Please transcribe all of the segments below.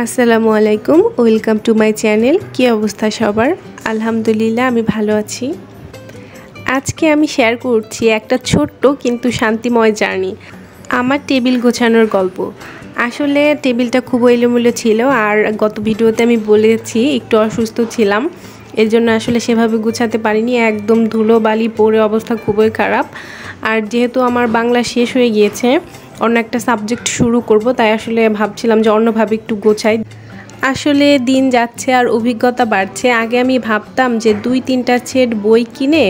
আসসালামু আলাইকুম, welcome to my channel. কী অবস্থা সবার? আলহামদুলিল্লাহ আমি ভালো আছি। আজকে আমি শেয়ার করছি একটা ছোট্ট কিন্তু শান্তিময় জার্নি, আমার টেবিল গোছানোর গল্প। আসলে টেবিলটা খুব এলোমেলো ছিল, আর গত ভিডিওতে আমি বলেছি একটু অসুস্থ ছিলাম, এর জন্য আসলে সেভাবে গুছাতে পারিনি। একদম ধুলো বালি পড়ে অবস্থা খুবই খারাপ। আর যেহেতু আমার বাংলা শেষ হয়ে গিয়েছে, অন্য একটা সাবজেক্ট শুরু করব, তাই আসলে ভাবছিলাম যে অন্যভাবে একটু গোছাই। আসলে দিন যাচ্ছে আর অভিজ্ঞতা বাড়ছে। আগে আমি ভাবতাম যে 2-3টা সেট বই কিনে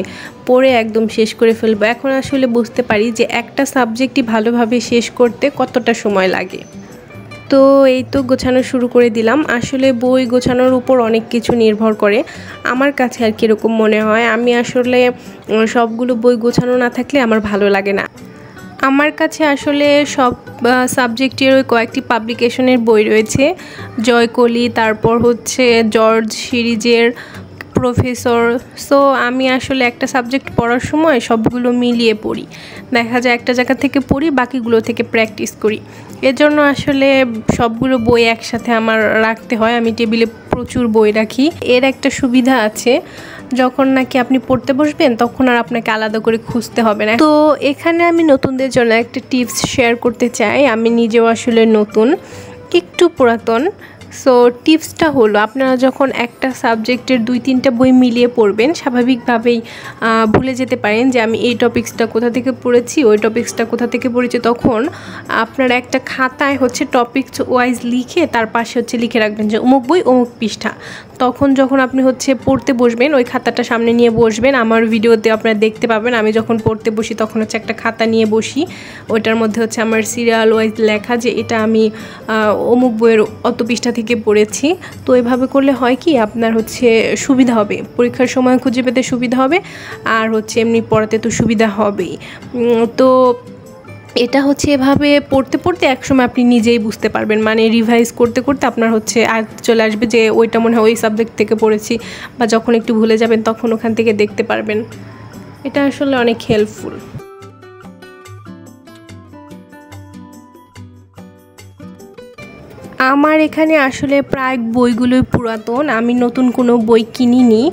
পড়ে একদম শেষ করে ফেলবো। এখন আসলে বুঝতে পারি যে একটা সাবজেক্টই ভালোভাবে শেষ করতে কতটা সময় লাগে। তো এই তো গোছানো শুরু করে দিলাম। আসলে বই গোছানোর উপর অনেক কিছু নির্ভর করে আমার কাছে, আর কীরকম মনে হয়। আমি আসলে সবগুলো বই গোছানো না থাকলে আমার ভালো লাগে না। আমার কাছে আসলে সব সাবজেক্টের ওই কয়েকটি পাবলিকেশনের বই রয়েছে, জয়কলি, তারপর হচ্ছে জর্জ সিরিজের প্রফেসর। সো আমি আসলে একটা সাবজেক্ট পড়ার সময় সবগুলো মিলিয়ে পড়ি। দেখা যায় একটা জায়গা থেকে পড়ি, বাকিগুলো থেকে প্র্যাকটিস করি। এর জন্য আসলে সবগুলো বই একসাথে আমার রাখতে হয়। আমি টেবিলে প্রচুর বই রাখি। এর একটা সুবিধা আছে, যখন নাকি আপনি পড়তে বসবেন তখন আর আপনাকে আলাদা করে খুঁজতে হবে না। তো এখানে আমি নতুনদের জন্য একটা টিপস শেয়ার করতে চাই। আমি নিজেও আসলে নতুন, একটু পুরাতন। সো টিপসটা হলো, আপনারা যখন একটা সাবজেক্টের 2-3টা বই মিলিয়ে পড়বেন, স্বাভাবিকভাবেই ভুলে যেতে পারেন যে আমি এই টপিক্সটা কোথা থেকে পড়েছি, ওই টপিক্সটা কোথা থেকে পড়েছি। তখন আপনারা একটা খাতায় হচ্ছে টপিক্স ওয়াইজ লিখে তার পাশে হচ্ছে লিখে রাখবেন যে অমুক বই অমুক পৃষ্ঠা। তখন যখন আপনি হচ্ছে পড়তে বসবেন, ওই খাতাটা সামনে নিয়ে বসবেন। আমার ভিডিওতে আপনারা দেখতে পাবেন আমি যখন পড়তে বসি তখন হচ্ছে একটা খাতা নিয়ে বসি, ওইটার মধ্যে হচ্ছে আমার সিরিয়াল ওয়াইজ লেখা যে এটা আমি অমুক বইয়ের অত পৃষ্ঠা থেকে পড়েছি। তো এভাবে করলে হয় কি, আপনার হচ্ছে সুবিধা হবে, পরীক্ষার সময় খুঁজে পেতে সুবিধা হবে, আর হচ্ছে এমনি পড়াতে তো সুবিধা হবেই। তো এটা হচ্ছে এভাবে পড়তে পড়তে একসময় আপনি নিজেই বুঝতে পারবেন, মানে রিভাইজ করতে করতে আপনার হচ্ছে আজ চলে আসবে যে ওইটা মনে হয় ওই সাবজেক্ট থেকে পড়েছি, বা যখন একটু ভুলে যাবেন তখন ওখান থেকে দেখতে পারবেন। এটা আসলে অনেক হেল্পফুল। আমার এখানে আসলে প্রায় বইগুলোই পুরাতন, আমি নতুন কোনো বই কিনিনি।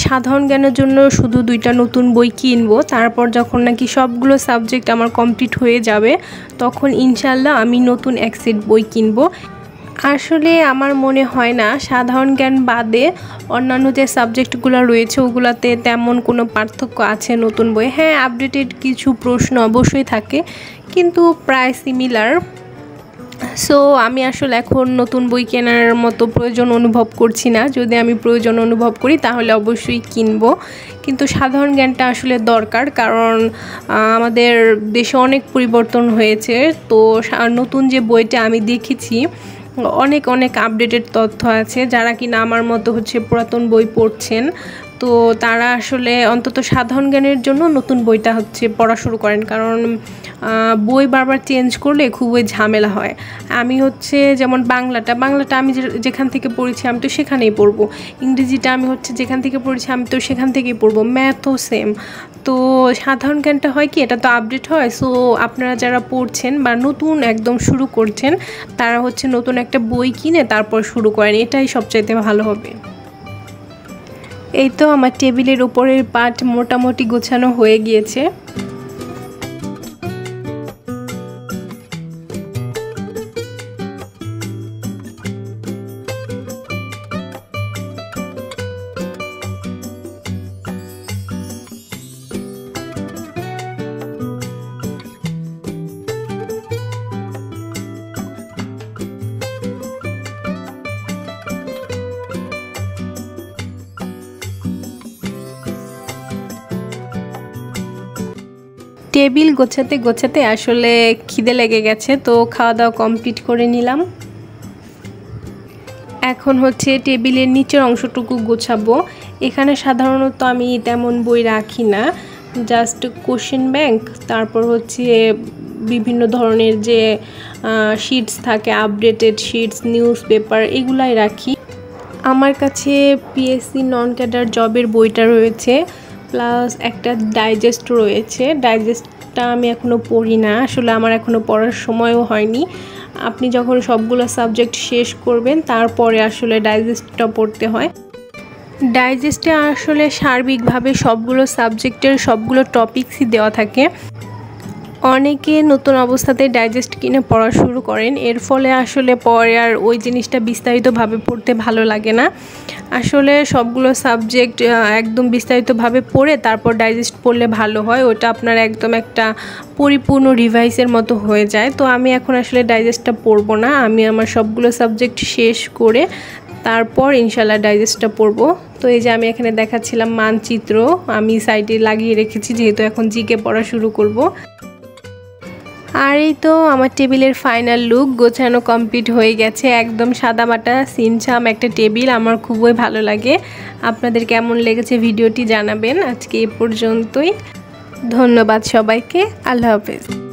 সাধারণ জ্ঞানের জন্য শুধু 2টা নতুন বই কিনবো, তারপর যখন নাকি সবগুলো সাবজেক্ট আমার কমপ্লিট হয়ে যাবে তখন ইনশাল্লাহ আমি নতুন এক সেট বই কিনবো। আসলে আমার মনে হয় না সাধারণ জ্ঞান বাদে অন্যান্য যে সাবজেক্টগুলো রয়েছে ওগুলোতে তেমন কোনো পার্থক্য আছে নতুন বই। হ্যাঁ, আপডেটেড কিছু প্রশ্ন অবশ্যই থাকে, কিন্তু প্রায় সিমিলার। সো আমি আসলে এখন নতুন বই কেনার মতো প্রয়োজন অনুভব করছি না। যদি আমি প্রয়োজন অনুভব করি তাহলে অবশ্যই কিনবো, কিন্তু সাধারণ জ্ঞানটা আসলে দরকার, কারণ আমাদের দেশে অনেক পরিবর্তন হয়েছে। তো নতুন যে বইটা আমি দেখেছি অনেক অনেক আপডেটেড তথ্য আছে। যারা কিনা আমার মতো হচ্ছে পুরাতন বই পড়ছেন, তো তারা আসলে অন্তত সাধারণ জ্ঞানের জন্য নতুন বইটা হচ্ছে পড়া শুরু করেন, কারণ বই বারবার চেঞ্জ করলে খুবই ঝামেলা হয়। আমি হচ্ছে যেমন বাংলাটা আমি যেখান থেকে পড়েছি আমি তো সেখানেই পড়বো, ইংরেজিটা আমি হচ্ছে যেখান থেকে পড়েছি আমি তো সেখান থেকেই পড়বো, ম্যাথও সেম। তো সাধারণ জ্ঞানটা হয় কি, এটা তো আপডেট হয়। সো আপনারা যারা পড়ছেন বা নতুন একদম শুরু করছেন, তারা হচ্ছে নতুন একটা বই কিনে তারপর শুরু করেন, এটাই সবচাইতে ভালো হবে। এই তো আমার টেবিলের উপরের পাট মোটামুটি গোছানো হয়ে গিয়েছে। টেবিল গোছাতে গোছাতে আসলে খিদে লেগে গেছে, তো খাওয়া দাওয়া কমপ্লিট করে নিলাম। এখন হচ্ছে টেবিলের নিচের অংশটুকু গোছাবো। এখানে সাধারণত আমি তেমন বই রাখি না, জাস্ট কোশ্চেন ব্যাংক, তারপর হচ্ছে বিভিন্ন ধরনের যে শিটস থাকে, আপডেটেড শিটস, নিউজ পেপার, এগুলাই রাখি। আমার কাছে পিএসসি নন ক্যাডার জবের বইটা রয়েছে, প্লাস একটা ডাইজেস্ট রয়েছে। ডাইজেস্টটা আমি এখনও পড়ি না, আসলে আমার এখনও পড়ার সময়ও হয়নি। আপনি যখন সবগুলো সাবজেক্ট শেষ করবেন তারপরে আসলে ডাইজেস্টটা পড়তে হয়। ডাইজেস্টে আসলে সার্বিকভাবে সবগুলো সাবজেক্টের সবগুলো টপিকসই দেওয়া থাকে। অনেকে নতুন অবস্থাতে ডাইজেস্ট কিনে পড়া শুরু করেন, এর ফলে আসলে পরে আর ওই জিনিসটা বিস্তারিতভাবে পড়তে ভালো লাগে না। আসলে সবগুলো সাবজেক্ট একদম বিস্তারিতভাবে পড়ে তারপর ডাইজেস্ট পড়লে ভালো হয়, ওটা আপনার একদম একটা পরিপূর্ণ রিভাইসের মতো হয়ে যায়। তো আমি এখন আসলে ডাইজেস্টটা পড়বো না, আমি আমার সবগুলো সাবজেক্ট শেষ করে তারপর ইনশাল্লাহ ডাইজেস্টটা পড়বো। তো এই যে আমি এখানে দেখাচ্ছিলাম মানচিত্র, আমি সাইডে লাগিয়ে রেখেছি যেহেতু এখন জিকে পড়া শুরু করব। আর এই তো আমার টেবিলের ফাইনাল লুক, গোছানো কমপ্লিট হয়ে গেছে, একদম সাদামাটা সিমছাম একটা টেবিল, আমার খুবই ভালো লাগে। আপনাদের কেমন লেগেছে ভিডিওটি জানাবেন। আজকে এ পর্যন্তই, ধন্যবাদ সবাইকে, আল্লাহ হাফেজ।